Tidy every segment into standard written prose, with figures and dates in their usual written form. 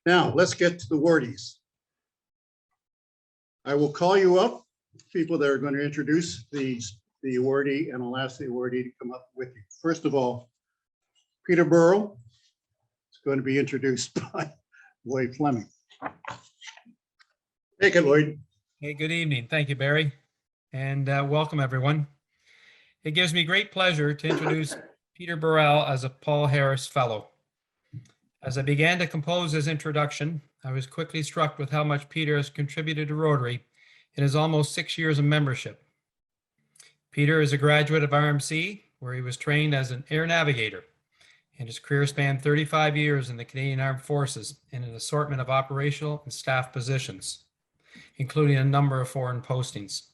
Now, let's get to the awardees. I will call you up, people that are going to introduce the awardee, and I'll ask the awardee to come up with you. First of all, Peter Burrell is going to be introduced by Lloyd Fleming. Take it, Lloyd. Hey, good evening. Thank you, Barry, and welcome everyone. It gives me great pleasure to introduce Peter Burrell as a Paul Harris Fellow. As I began to compose his introduction, I was quickly struck with how much Peter has contributed to Rotary in his almost 6 years of membership. Peter is a graduate of RMC, where he was trained as an air navigator, and his career spanned 35 years in the Canadian Armed Forces in an assortment of operational and staff positions, including a number of foreign postings.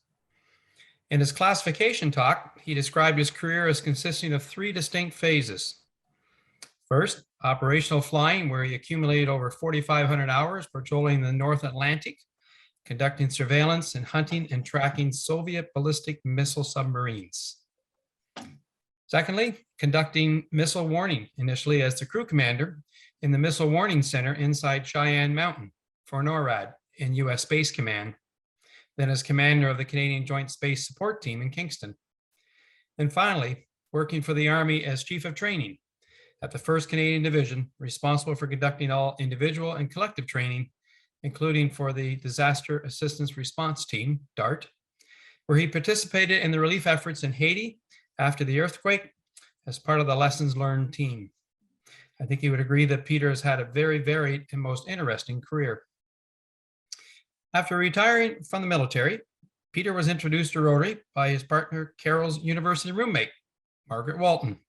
In his classification talk, he described his career as consisting of 3 distinct phases. First, operational flying, where he accumulated over 4,500 hours patrolling the North Atlantic, conducting surveillance and hunting and tracking Soviet ballistic missile submarines. Secondly, conducting missile warning, initially as the crew commander in the Missile Warning Center inside Cheyenne Mountain for NORAD in U.S. Space Command, then as commander of the Canadian Joint Space Support Team in Kingston. And finally, working for the Army as Chief of Training at the 1st Canadian Division, responsible for conducting all individual and collective training, including for the Disaster Assistance Response Team, DART, where he participated in the relief efforts in Haiti after the earthquake as part of the Lessons Learned team. I think he would agree that Peter has had a very varied and most interesting career. After retiring from the military, Peter was introduced to Rotary by his partner Carol's university roommate, Margaret Walton,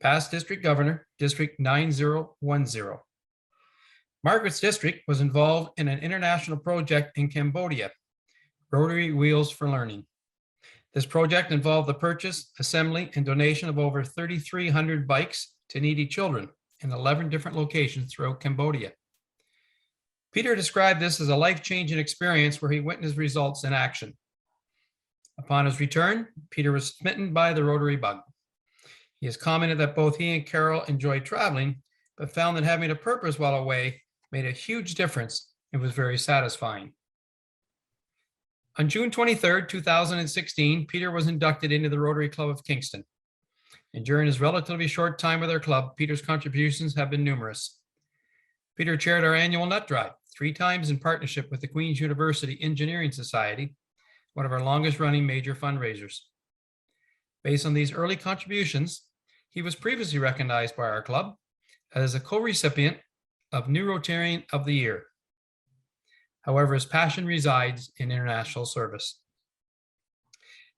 past district governor, District 9010. Margaret's district was involved in an international project in Cambodia, Rotary Wheels for Learning. This project involved the purchase, assembly, and donation of over 3,300 bikes to needy children in 11 different locations throughout Cambodia. Peter described this as a life-changing experience where he witnessed results in action. Upon his return, Peter was smitten by the Rotary bug. He has commented that both he and Carol enjoyed traveling, but found that having a purpose while away made a huge difference and was very satisfying. On June 23rd, 2016, Peter was inducted into the Rotary Club of Kingston. And during his relatively short time with our club, Peter's contributions have been numerous. Peter chaired our annual nut drive 3 times in partnership with the Queen's University Engineering Society, one of our longest running major fundraisers. Based on these early contributions, he was previously recognized by our club as a co-recipient of New Rotarian of the Year. However, his passion resides in international service.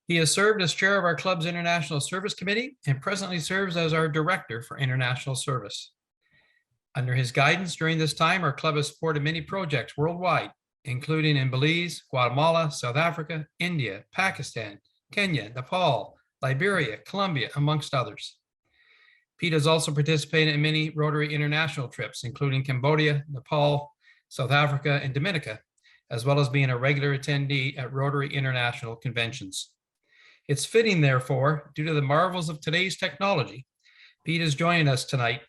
He has served as chair of our club's International Service Committee and presently serves as our director for international service. Under his guidance during this time, our club has supported many projects worldwide, including in Belize, Guatemala, South Africa, India, Pakistan, Kenya, Nepal, Liberia, Colombia, amongst others. Pete has also participated in many Rotary international trips, including Cambodia, Nepal, South Africa, and Dominica, as well as being a regular attendee at Rotary International conventions. It's fitting, therefore, due to the marvels of today's technology, Pete is joining us tonight.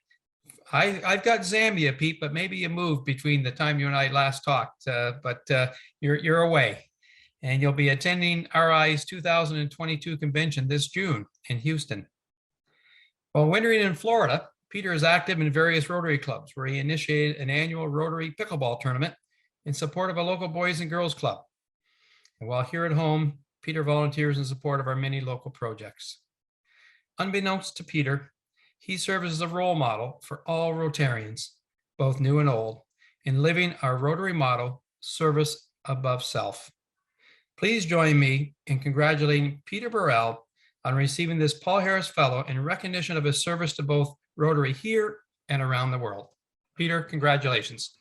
I've got Zambia, Pete, but maybe you moved between the time you and I last talked, but you're away. And you'll be attending RI's 2022 convention this June in Houston. While wintering in Florida, Peter is active in various Rotary clubs where he initiated an annual Rotary pickleball tournament in support of a local Boys and Girls Club. And while here at home, Peter volunteers in support of our many local projects. Unbeknownst to Peter, he serves as a role model for all Rotarians, both new and old, in living our Rotary motto, service above self. Please join me in congratulating Peter Burrell on receiving this Paul Harris Fellow in recognition of his service to both Rotary here and around the world. Peter, congratulations.